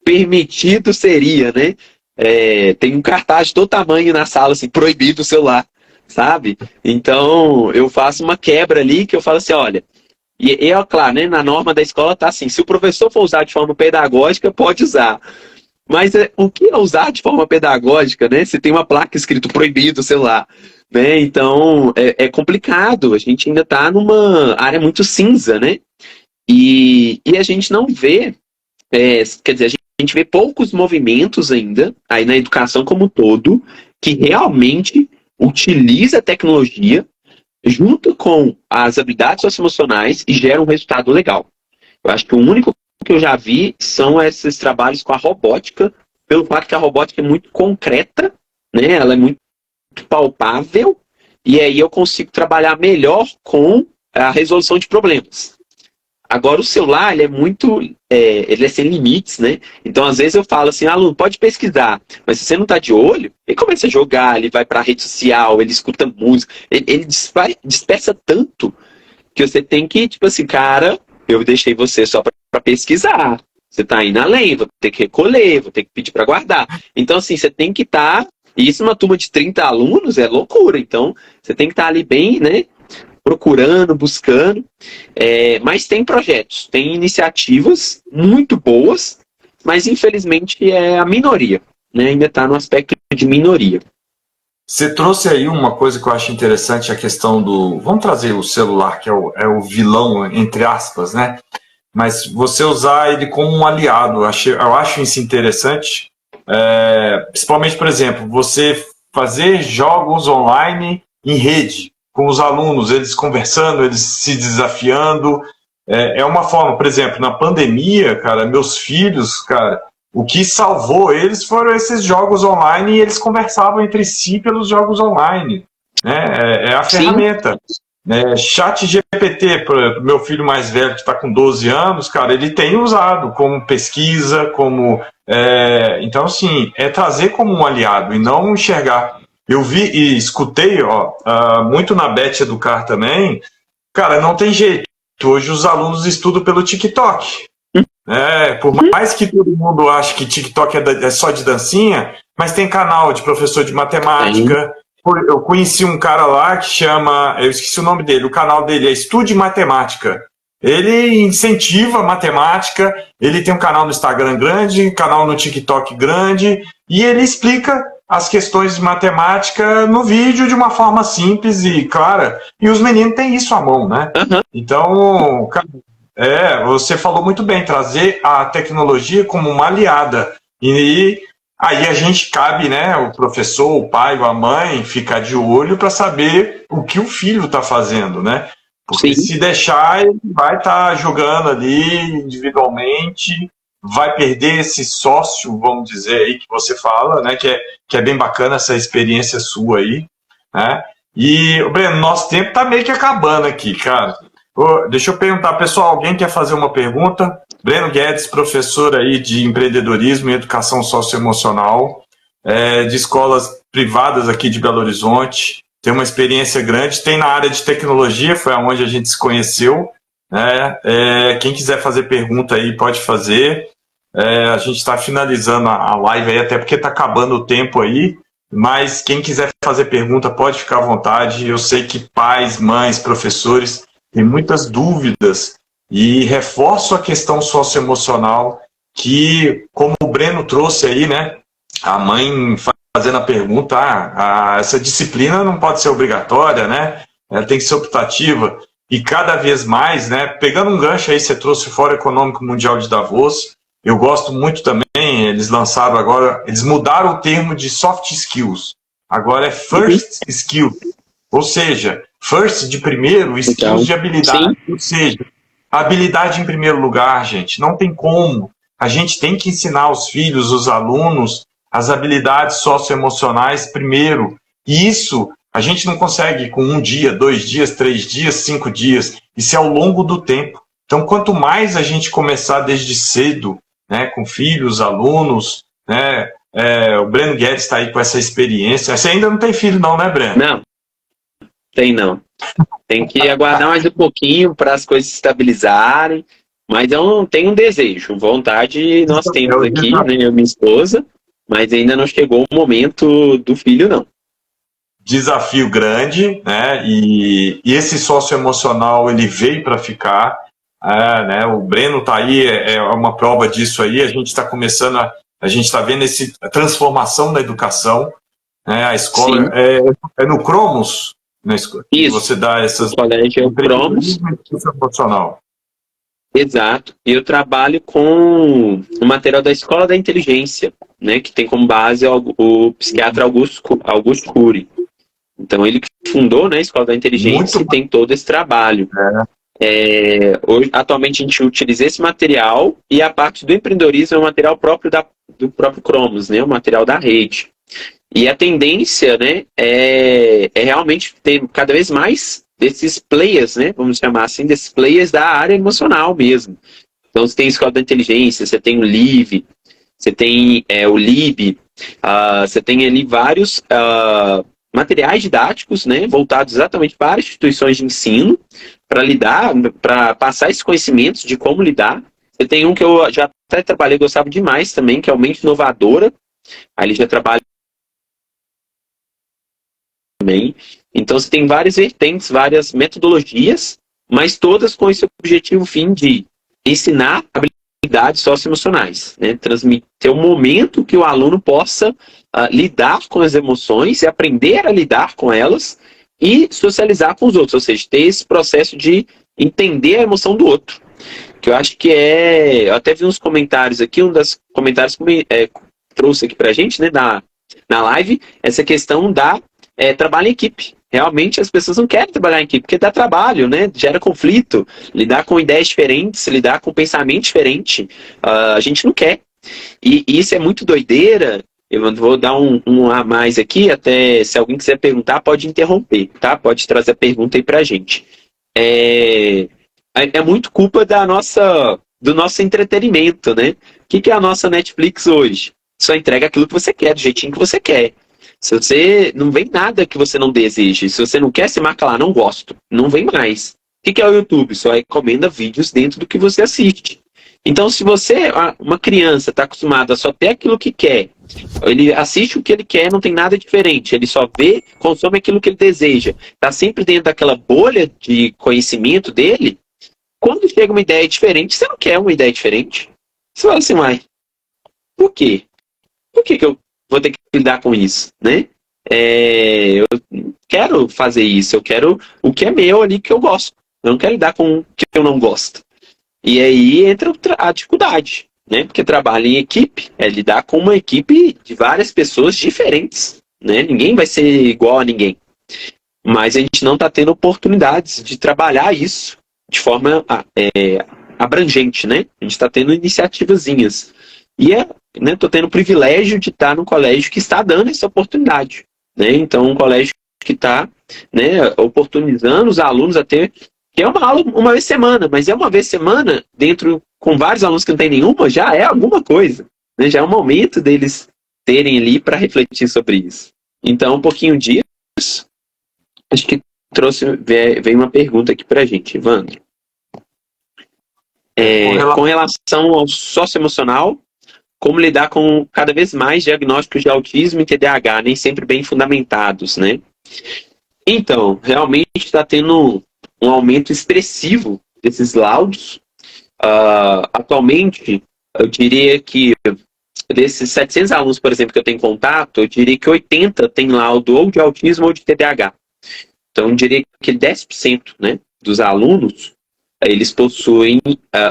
permitido seria, né? Tem um cartaz de todo tamanho na sala, assim, proibido o celular, sabe? Então, eu faço uma quebra ali, que eu falo assim, olha, claro, né, na norma da escola tá assim, se o professor for usar de forma pedagógica, pode usar. Mas o que é usar de forma pedagógica, né? Se tem uma placa escrito proibido o celular, né? Então, é complicado, a gente ainda tá numa área muito cinza, né? E a gente não vê, quer dizer, a gente vê poucos movimentos ainda, aí na educação como um todo, que realmente utiliza a tecnologia junto com as habilidades socioemocionais e gera um resultado legal. Eu acho que o único que eu já vi são esses trabalhos com a robótica, pelo fato que a robótica é muito concreta, né? Ela é muito palpável, e aí eu consigo trabalhar melhor com a resolução de problemas. Agora, o celular, ele é sem limites, né? Então, às vezes eu falo assim, aluno, pode pesquisar, mas se você não está de olho, ele começa a jogar, ele vai para a rede social, ele escuta música, ele dispersa tanto que você tem que, tipo assim, cara, eu deixei você só para pesquisar. Você está indo além, vou ter que recolher, vou ter que pedir para guardar. Então, assim, você tem que estar... E isso numa turma de 30 alunos é loucura. Então, você tem que estar ali bem, né? Procurando, buscando. Mas tem projetos, tem iniciativas muito boas, mas infelizmente é a minoria. Né? Ainda está no aspecto de minoria. Você trouxe aí uma coisa que eu acho interessante, a questão do... Vamos trazer o celular, que é o vilão, entre aspas, né? Mas você usar ele como um aliado, eu acho isso interessante. Principalmente, por exemplo, você fazer jogos online em rede, com os alunos, eles conversando, eles se desafiando. É uma forma, por exemplo, na pandemia, cara, meus filhos, cara, o que salvou eles foram esses jogos online e eles conversavam entre si pelos jogos online. Né? É a ferramenta. Chat GPT, para o meu filho mais velho, que está com 12 anos, cara, ele tem usado como pesquisa, como... então, assim, é trazer como um aliado e não enxergar. Eu vi e escutei, muito na Bet Educar também, cara, não tem jeito. Hoje os alunos estudam pelo TikTok. Por mais que todo mundo ache que TikTok é só de dancinha, mas tem canal de professor de matemática. Eu conheci um cara lá que chama, eu esqueci o nome dele, o canal dele é Estude Matemática. Ele incentiva a matemática, ele tem um canal no Instagram grande, canal no TikTok grande, e ele explica as questões de matemática no vídeo de uma forma simples e clara. E os meninos têm isso à mão, né? Então, você falou muito bem, trazer a tecnologia como uma aliada. E aí a gente cabe, né, o professor, o pai, a mãe, ficar de olho para saber o que o filho está fazendo, né? Porque se deixar, ele vai estar jogando ali individualmente, vai perder esse sócio, vamos dizer aí, que você fala, né, que é bem bacana essa experiência sua aí, né? E, Breno, nosso tempo está meio que acabando aqui, cara. Deixa eu perguntar, pessoal, alguém quer fazer uma pergunta? Breno Guedes, professor aí de empreendedorismo e educação socioemocional, de escolas privadas aqui de Belo Horizonte, tem uma experiência grande, tem na área de tecnologia, foi onde a gente se conheceu, né? Quem quiser fazer pergunta aí pode fazer. A gente está finalizando a live aí, até porque está acabando o tempo aí, mas quem quiser fazer pergunta pode ficar à vontade. Eu sei que pais, mães, professores têm muitas dúvidas e reforço a questão socioemocional que, como o Breno trouxe aí, né, a mãe fazendo a pergunta, essa disciplina não pode ser obrigatória, né, ela tem que ser optativa, e cada vez mais, né, pegando um gancho aí, você trouxe o Fórum Econômico Mundial de Davos, eu gosto muito também, eles lançaram agora, eles mudaram o termo de soft skills, agora é first skill, ou seja, first de primeiro, skills de habilidade, ou seja, habilidade em primeiro lugar, gente, não tem como. A gente tem que ensinar aos filhos, os alunos, as habilidades socioemocionais primeiro. E isso a gente não consegue com 1 dia, 2 dias, 3 dias, 5 dias. Isso é ao longo do tempo. Então, quanto mais a gente começar desde cedo, né, com filhos, alunos, né, o Breno Guedes está aí com essa experiência. Você ainda não tem filho não, né, Breno? Não, tem não. Tem que aguardar mais um pouquinho para as coisas se estabilizarem, mas eu tenho um desejo, vontade nós temos aqui, né, eu e minha esposa, mas ainda não chegou o momento do filho, não. Desafio grande, né, e esse socioemocional, ele veio para ficar, né, o Breno está aí, é uma prova disso aí, a gente está começando, a gente está vendo a transformação da educação, né, a escola é no Cromos, isso. Você dá essas... Colégio Cromos. Emocional. Exato. Eu trabalho com o material da Escola da Inteligência, né, que tem como base o psiquiatra Augusto Cury. Então, ele fundou, né, a Escola da Inteligência e tem todo esse trabalho. Hoje, atualmente, a gente utiliza esse material e a parte do empreendedorismo é o material próprio do próprio Cromos, né, o material da rede. E a tendência, né, é realmente ter cada vez mais desses players, né, vamos chamar assim, desses players da área emocional mesmo. Então, você tem a Escola da Inteligência, você tem o LIV, você tem o LIB, você tem ali vários materiais didáticos, né, voltados exatamente para instituições de ensino, para lidar, para passar esses conhecimentos de como lidar. Você tem um que eu já até trabalhei, gostava demais também, que é o Mente Inovadora. Aí ele já trabalha também. Então você tem várias vertentes, várias metodologias, mas todas com esse objetivo fim de ensinar habilidades socioemocionais, né? Transmitir um momento que o aluno possa lidar com as emoções e aprender a lidar com elas e socializar com os outros, ou seja, ter esse processo de entender a emoção do outro. Que eu acho que eu até vi uns comentários aqui, um dos comentários que trouxe aqui pra gente, né, na live, essa questão da trabalho em equipe. Realmente as pessoas não querem trabalhar em equipe, porque dá trabalho, né? Gera conflito, lidar com ideias diferentes, lidar com pensamento diferente, a gente não quer. E isso é muito doideira, Eu vou dar um a mais aqui, até se alguém quiser perguntar, pode interromper, tá? Pode trazer a pergunta aí pra gente. É muito culpa do nosso entretenimento, né? O que é a nossa Netflix hoje? Só entrega aquilo que você quer, do jeitinho que você quer. Se você não vem nada que você não deseje, se você não quer, se marca lá, não gosto, não vem mais. O que é o YouTube? Só recomenda vídeos dentro do que você assiste. Então, se você, uma criança, está acostumada a só ter aquilo que quer, ele assiste o que ele quer, não tem nada diferente, ele só vê, consome aquilo que ele deseja, está sempre dentro daquela bolha de conhecimento dele, quando chega uma ideia diferente, você não quer uma ideia diferente. Você fala assim, mas por quê? Por que eu vou ter que lidar com isso, né? Eu quero fazer isso, eu quero o que é meu ali que eu gosto. Eu não quero lidar com o que eu não gosto. E aí entra a dificuldade, né? Porque trabalho em equipe é lidar com uma equipe de várias pessoas diferentes, né? Ninguém vai ser igual a ninguém. Mas a gente não está tendo oportunidades de trabalhar isso de forma abrangente, né? A gente está tendo iniciativazinhas. E tô tendo o privilégio de estar num colégio que está dando essa oportunidade, né? Então, um colégio que está, né, oportunizando os alunos a ter, que é uma aula uma vez semana, mas é uma vez semana dentro, com vários alunos que não tem nenhuma, já é alguma coisa, né? Já é um momento deles terem ali para refletir sobre isso. Então, um pouquinho disso, acho que veio uma pergunta aqui para a gente, Evandro. Com relação ao socioemocional, como lidar com cada vez mais diagnósticos de autismo e TDAH, nem sempre bem fundamentados, né? Então, realmente está tendo um aumento expressivo desses laudos. Atualmente, eu diria que desses 700 alunos, por exemplo, que eu tenho contato, eu diria que 80 tem laudo ou de autismo ou de TDAH. Então, eu diria que 10%, né, dos alunos, eles possuem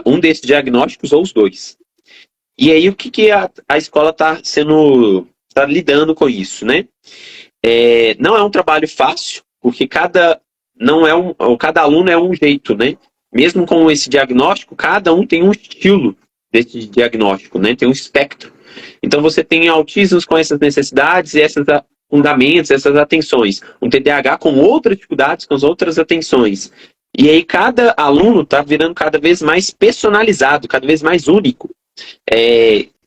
um desses diagnósticos ou os dois. E aí, o que a escola está lidando com isso, né? Não é um trabalho fácil, porque cada aluno é um jeito, né? Mesmo com esse diagnóstico, cada um tem um estilo desse diagnóstico, né? Tem um espectro. Então, você tem autismos com essas necessidades e esses fundamentos, essas atenções. Um TDAH com outras dificuldades, com as outras atenções. E aí, cada aluno está virando cada vez mais personalizado, cada vez mais único.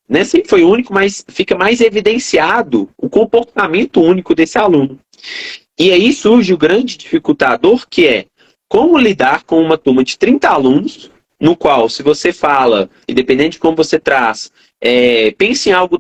Né, sempre foi único, mas fica mais evidenciado o comportamento único desse aluno. E aí surge o grande dificultador, que é como lidar com uma turma de 30 alunos, no qual, se você fala, independente de como você traz, pense em algo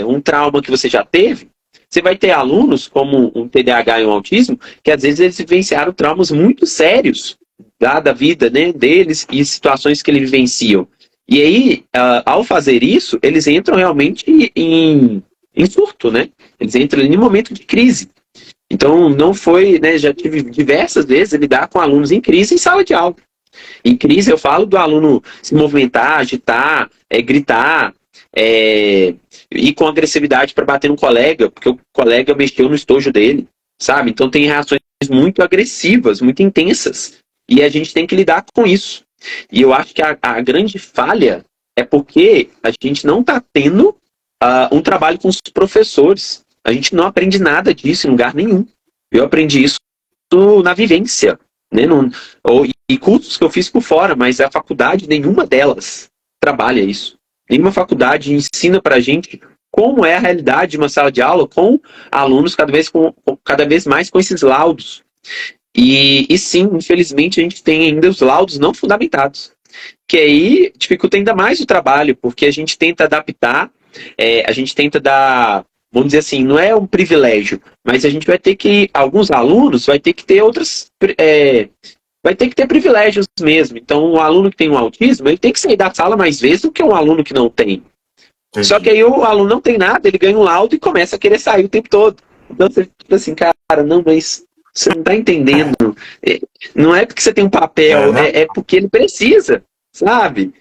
um trauma que você já teve, você vai ter alunos, como um TDAH e um autismo, que às vezes eles vivenciaram traumas muito sérios da vida, né, deles e situações que eles vivenciam. E aí, ao fazer isso, eles entram realmente em surto, né? Eles entram em um momento de crise. Então, não foi, né? Já tive diversas vezes lidar com alunos em crise em sala de aula. Em crise, eu falo do aluno se movimentar, agitar, gritar, ir com agressividade para bater no colega, porque o colega mexeu no estojo dele, sabe? Então, tem reações muito agressivas, muito intensas. E a gente tem que lidar com isso. E eu acho que a grande falha é porque a gente não está tendo um trabalho com os professores. A gente não aprende nada disso em lugar nenhum. Eu aprendi isso na vivência, né? E cursos que eu fiz por fora, mas a faculdade, nenhuma delas trabalha isso. Nenhuma faculdade ensina para a gente como é a realidade de uma sala de aula com alunos cada vez mais com esses laudos. E sim, infelizmente, a gente tem ainda os laudos não fundamentados, que aí dificulta ainda mais o trabalho, porque a gente tenta adaptar, a gente tenta dar, vamos dizer assim, não é um privilégio, mas a gente vai ter que, alguns alunos vai ter que ter vai ter que ter privilégios mesmo. Então, o aluno que tem um autismo, ele tem que sair da sala mais vezes do que um aluno que não tem. Entendi. Só que aí o aluno não tem nada, ele ganha um laudo e começa a querer sair o tempo todo. Então, você fica assim, cara, não, mas você não está entendendo. Não é porque você tem um papel, é porque ele precisa, sabe?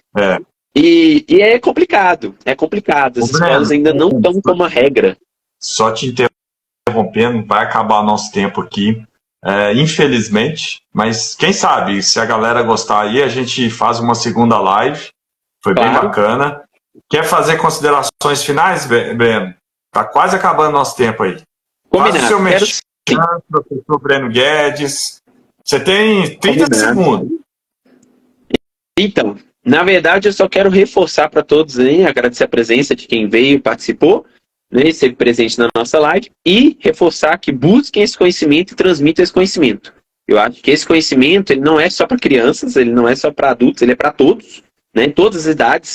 E é complicado, As escolas ainda não estão como uma regra. Só te interrompendo, vai acabar nosso tempo aqui, infelizmente, mas quem sabe, se a galera gostar aí, a gente faz uma segunda live, foi bem bacana. Quer fazer considerações finais, Breno? Tá quase acabando nosso tempo aí. Faz o seu merchan, professor Breno Guedes. Você tem 30 segundos. Então, na verdade, eu só quero reforçar para todos aí, agradecer a presença de quem veio, participou, né, esteve presente na nossa live, e reforçar que busquem esse conhecimento e transmitam esse conhecimento. Eu acho que esse conhecimento ele não é só para crianças, ele não é só para adultos, ele é para todos, né, todas as idades.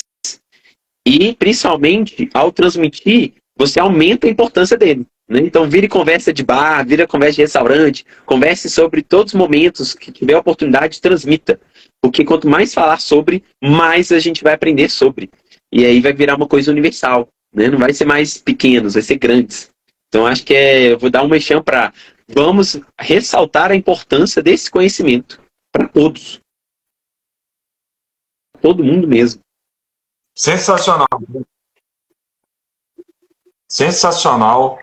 E, principalmente, ao transmitir, você aumenta a importância dele. Né? Então, vire conversa de bar, vire conversa de restaurante, converse sobre todos os momentos que tiver a oportunidade, transmita. Porque quanto mais falar sobre, mais a gente vai aprender sobre. E aí vai virar uma coisa universal. Né? Não vai ser mais pequenos, vai ser grandes. Então, acho que eu vou dar um merchan para... Vamos ressaltar a importância desse conhecimento para todos. Todo mundo mesmo. Sensacional. Sensacional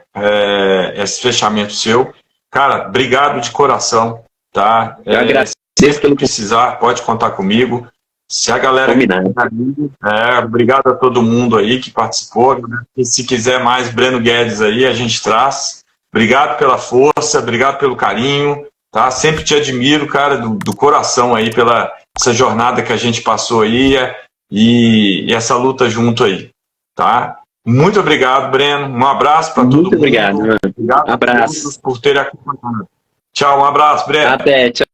esse fechamento seu. Cara, obrigado de coração, tá? Eu agradeço se precisar, pode contar comigo. Se a galera... obrigado a todo mundo aí que participou. E se quiser mais Breno Guedes aí, a gente traz. Obrigado pela força, obrigado pelo carinho, tá? Sempre te admiro, cara, do coração aí, pela essa jornada que a gente passou aí e essa luta junto aí, tá? Muito obrigado, Breno. Um abraço para todo mundo. Muito obrigado, mano. Obrigado abraço por terem acompanhado. Tchau, um abraço, Breno. Até, tchau.